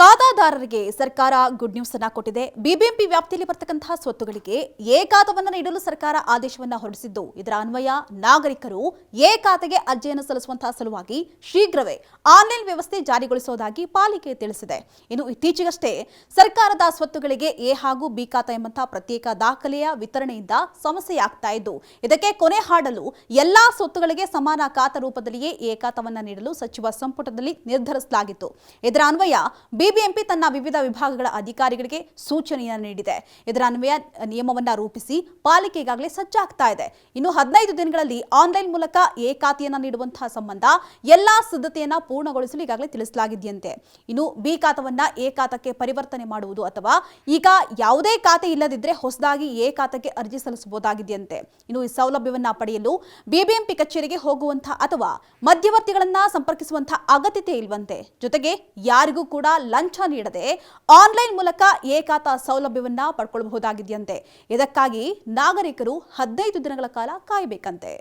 ಖಾತಾದಾರರಿಗೆ ಸರ್ಕಾರ good news ಅನ್ನು ಕೊಟ್ಟಿದೆ. ಬಿಬಿಎಂಪಿ ವ್ಯಾಪ್ತಿಯಲ್ಲಿ ಬರ್ತಕ್ಕಂತಹ ಸ್ವತ್ತುಗಳಿಗೆ ಎ ಖಾತೆಯನ್ನು ನೀಡಲು ಸರ್ಕಾರ ಆದೇಶವನ್ನು ಹೊರಡಿಸಿದ್ದು, ಇದರ ಅನ್ವಯ ನಾಗರಿಕರು ಎ ಖಾತೆಗೆ ಅರ್ಜಿಯನ್ನು ಸಲ್ಲಿಸುವಂತಹ ಸಲುವಾಗಿ ಶೀಘ್ರವೇ ಆನ್ಲೈನ್ ವ್ಯವಸ್ಥೆ ಜಾರಿಗೊಳಿಸುವುದಾಗಿ ಪಾಲಿಕೆ ತಿಳಿಸಿದೆ. ಇನ್ನು ಇತ್ತೀಚೆಗಷ್ಟೇ ಸರ್ಕಾರದ ಸ್ವತ್ತುಗಳಿಗೆ ಎ ಹಾಗೂ ಬಿ ಖಾತೆ ಎಂಬಂತಹ ಪ್ರತ್ಯೇಕ ದಾಖಲೆಯ ವಿತರಣೆಯಿಂದ ಸಮಸ್ಯೆಯಾಗ್ತಾ ಇದ್ದು, ಇದಕ್ಕೆ ಕೊನೆ ಹಾಡಲು ಎಲ್ಲಾ ಸ್ವತ್ತುಗಳಿಗೆ ಸಮಾನ ಖಾತಾ ರೂಪದಲ್ಲಿಯೇ ಎ ಖಾತೆಯನ್ನು ನೀಡಲು ಸಚಿವ ಸಂಪುಟದಲ್ಲಿ ನಿರ್ಧರಿಸಲಾಗಿತ್ತು. ಇದರ ಅನ್ವಯ ಬಿಬಿಎಂಪಿ ತನ್ನ ವಿವಿಧ ವಿಭಾಗಗಳ ಅಧಿಕಾರಿಗಳಿಗೆ ಸೂಚನೆಯನ್ನು ನೀಡಿದೆ. ಇದರ ಅನ್ವಯ ನಿಯಮವನ್ನು ರೂಪಿಸಿ ಪಾಲಿಕೆ ಈಗಾಗಲೇ ಸಜ್ಜಾಗ್ತಾ ಇದೆ. ಇನ್ನು 15 ದಿನಗಳಲ್ಲಿ ಆನ್ಲೈನ್ ಮೂಲಕ ಎ ಖಾತೆಯನ್ನು ನೀಡುವಂತಹ ಸಂಬಂಧ ಎಲ್ಲಾ ಸಿದ್ಧತೆಯನ್ನ ಪೂರ್ಣಗೊಳಿಸಲು ಈಗಾಗಲೇ ತಿಳಿಸಲಾಗಿದೆಯಂತೆ. ಇನ್ನು ಬಿ ಖಾತೆಯನ್ನ ಎ ಖಾತೆಗೆ ಪರಿವರ್ತನೆ ಮಾಡುವುದು ಅಥವಾ ಈಗ ಯಾವುದೇ ಖಾತೆ ಇಲ್ಲದಿದ್ದರೆ ಹೊಸದಾಗಿ ಎ ಖಾತೆಗೆ ಅರ್ಜಿ ಸಲ್ಲಿಸಬಹುದಾಗಿದೆಯಂತೆ. ಇನ್ನು ಈ ಸೌಲಭ್ಯವನ್ನ ಪಡೆಯಲು ಬಿಬಿಎಂಪಿ ಕಚೇರಿಗೆ ಹೋಗುವಂತಹ ಅಥವಾ ಮಧ್ಯವರ್ತಿಗಳನ್ನ ಸಂಪರ್ಕಿಸುವಂತಹ ಅಗತ್ಯತೆ ಇಲ್ವಂತೆ. ಜೊತೆಗೆ ಯಾರಿಗೂ ಕೂಡ ಲಂಚ ನೀಡದೆ ಆನ್ಲೈನ್ ಮೂಲಕ ಎ ಖಾತಾ ಸೌಲಭ್ಯವನ್ನ ಪಡ್ಕೊಳ್ಳಬಹುದಾಗಿದೆಯಂತೆ. ಇದಕ್ಕಾಗಿ ನಾಗರಿಕರು 15 ದಿನಗಳ ಕಾಲ ಕಾಯಬೇಕಂತೆ.